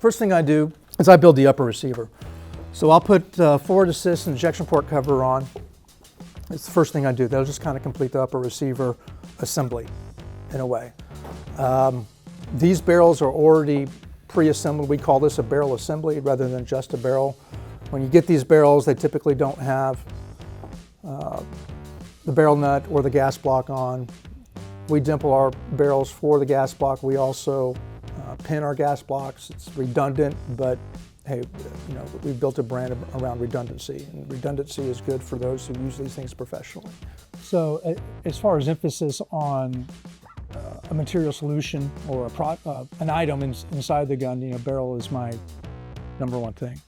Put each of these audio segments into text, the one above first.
First thing I do is I build the upper receiver. So I'll put forward assist and ejection port cover on. It's the first thing I do. That'll just kind of complete the upper receiver assembly in a way. These barrels are already pre-assembled. We call this a barrel assembly rather than just a barrel. When you get these barrels, they typically don't have the barrel nut or the gas block on. We dimple our barrels for the gas block. We also pin our gas blocks. It's redundant, but hey, you know, we've built a brand around redundancy, and redundancy is good for those who use these things professionally. So as far as emphasis on a material solution or an item inside the gun, you know, barrel is my number one thing.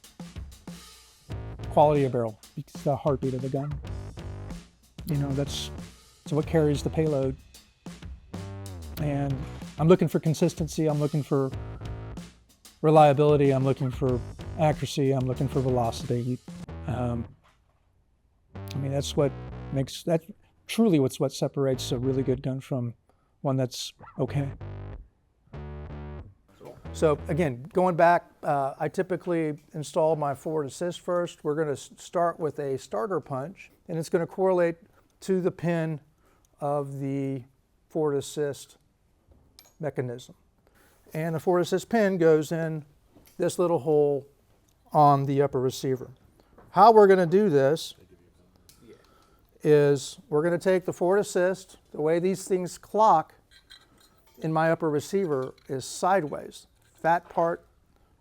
Quality of barrel, it's the heartbeat of the gun. You know, that's what carries the payload. And I'm looking for consistency, I'm looking for reliability, I'm looking for accuracy, I'm looking for velocity. I mean, that's what makes, that truly what separates a really good gun from one that's okay. So again, going back, I typically install my forward assist first. We're going to start with a starter punch, and it's going to correlate to the pin of the forward assist mechanism. And the forward assist pin goes in this little hole on the upper receiver. How we're going to do this is we're going to take the forward assist. The way these things clock in my upper receiver is sideways, fat part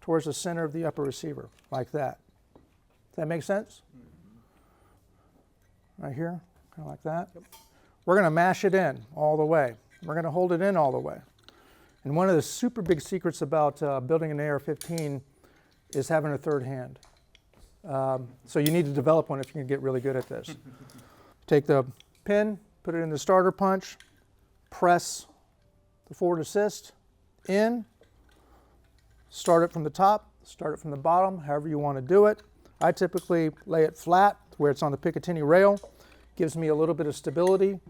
towards the center of the upper receiver, like that. Does that make sense? Right here, kind of like that. Yep. We're going to mash it in all the way. We're going to hold it in all the way. And one of the super big secrets about building an AR-15 is having a third hand. So you need to develop one if you can get really good at this. Take the pin, put it in the starter punch, press the forward assist in, start it from the top, start it from the bottom, however you want to do it. I typically lay it flat where it's on the Picatinny rail. Gives me a little bit of stability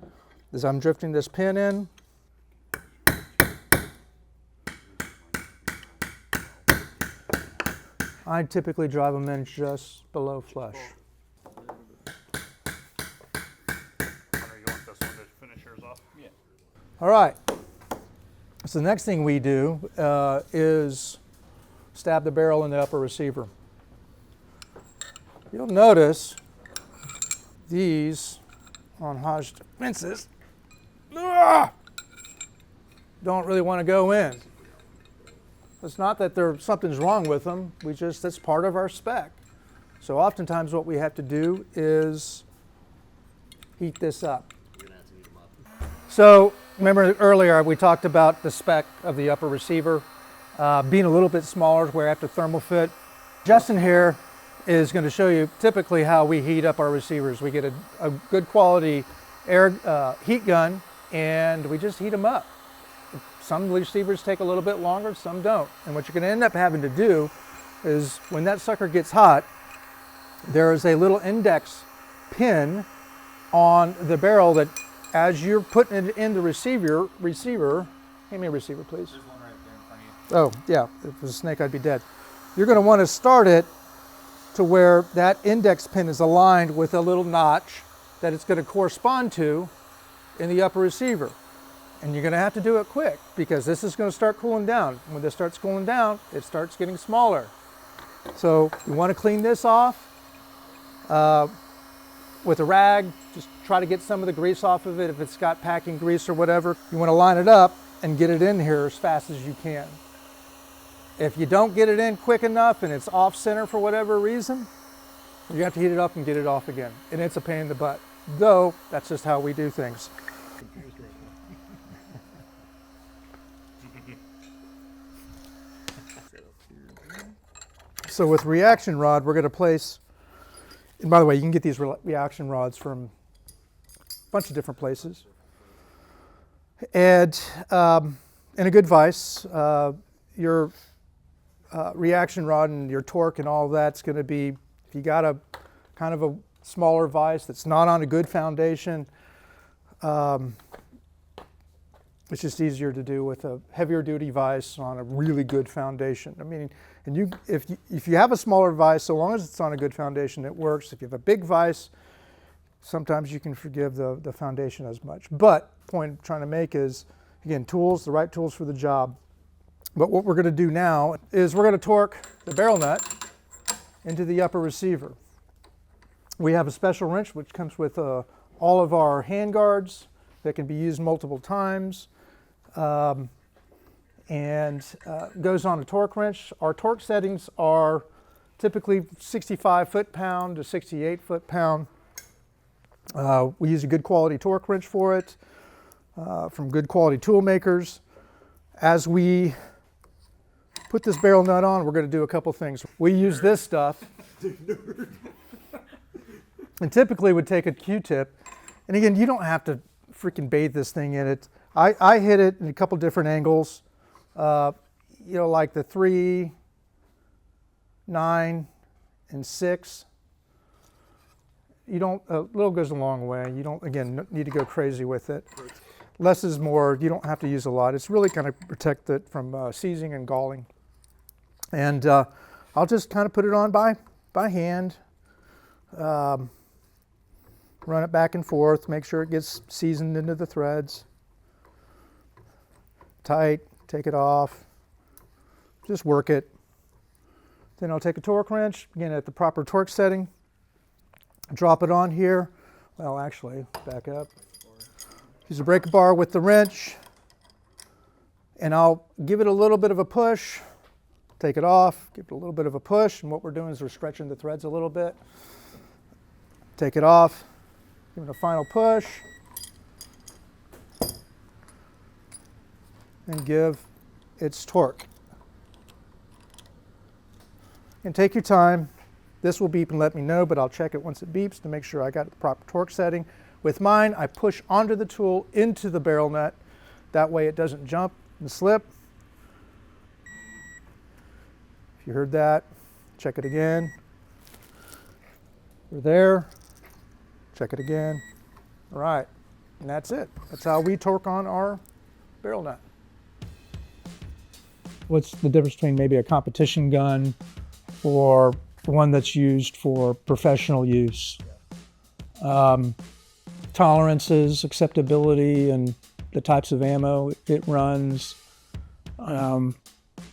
as I'm drifting this pin in. I typically drive them in just below flush. All right, so the next thing we do is stab the barrel in the upper receiver. You'll notice these on Hodge defenses don't really want to go in. It's not that something's wrong with them, that's part of our spec. So oftentimes what we have to do is heat this up. So remember earlier we talked about the spec of the upper receiver being a little bit smaller where after thermal fit. Justin here is going to show you typically how we heat up our receivers. We get a good quality air heat gun and we just heat them up. Some receivers take a little bit longer, some don't. And what you're going to end up having to do is when that sucker gets hot, there is a little index pin on the barrel that as you're putting it in the receiver, hand me a receiver please. There's one right there in front of you. Oh yeah, if it was a snake I'd be dead. You're going to want to start it to where that index pin is aligned with a little notch that it's going to correspond to in the upper receiver. And you're going to have to do it quick because this is going to start cooling down. When this starts cooling down, it starts getting smaller. So you want to clean this off with a rag. Just try to get some of the grease off of it if it's got packing grease or whatever. You want to line it up and get it in here as fast as you can. If you don't get it in quick enough and it's off center for whatever reason, you have to heat it up and get it off again. And it's a pain in the butt. Though, that's just how we do things. So with reaction rod, we're going to place, and by the way, you can get these reaction rods from a bunch of different places. And in a good vise, your reaction rod and your torque and all of that's going to be, if you got a kind of a smaller vise that's not on a good foundation, it's just easier to do with a heavier duty vise on a really good foundation. I mean, And if you have a smaller vise, so long as it's on a good foundation, it works. If you have a big vise, sometimes you can forgive the foundation as much. But the point I'm trying to make is, again, tools, the right tools for the job. But what we're going to do now is we're going to torque the barrel nut into the upper receiver. We have a special wrench which comes with all of our hand guards that can be used multiple times. And goes on a torque wrench. Our torque settings are typically 65 foot-pound to 68 foot-pound. We use a good quality torque wrench for it from good quality tool makers. As we put this barrel nut on, we're going to do a couple things. We use this stuff and typically would take a Q-tip. And again, you don't have to freaking bathe this thing in it. I hit it in a couple different angles. Like the 3, 9, and 6. You don't, a little goes a long way. You don't, again, need to go crazy with it. Less is more. You don't have to use a lot. It's really kind of protect it from seizing and galling. And I'll just kind of put it on by hand. Run it back and forth, make sure it gets seasoned into the threads. Tight. Take it off, just work it. Then I'll take a torque wrench, again at the proper torque setting, drop it on here. Well, actually, back up. Use a breaker bar with the wrench, and I'll give it a little bit of a push, take it off, give it a little bit of a push, and what we're doing is we're stretching the threads a little bit. Take it off, give it a final push, and give its torque. And take your time. This will beep and let me know, but I'll check it once it beeps to make sure I got the proper torque setting. With mine, I push onto the tool into the barrel nut. That way it doesn't jump and slip. If you heard that, check it again. We're there. Check it again. All right, and that's it. That's how we torque on our barrel nut. What's the difference between maybe a competition gun or one that's used for professional use? Tolerances, acceptability, and the types of ammo it runs. You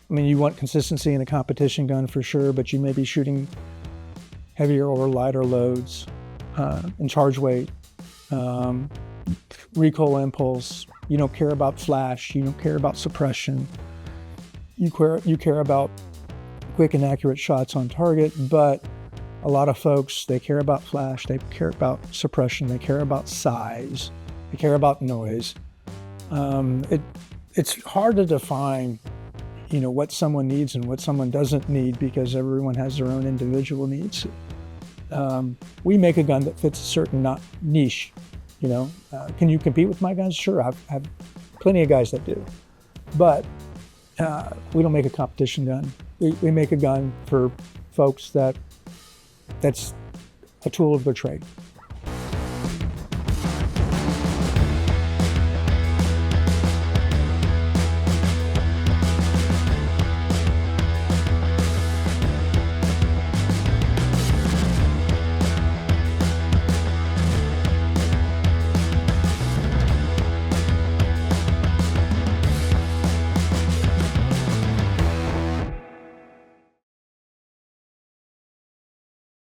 want consistency in a competition gun for sure, but you may be shooting heavier or lighter loads in charge weight, recoil impulse. You don't care about flash. You don't care about suppression. You care about quick and accurate shots on target, but a lot of folks, they care about flash, they care about suppression, they care about size, they care about noise. It's hard to define, what someone needs and what someone doesn't need because everyone has their own individual needs. We make a gun that fits a certain niche. Can you compete with my guns? Sure, I've plenty of guys that do, but we don't make a competition gun. We make a gun for folks that's a tool of their trade.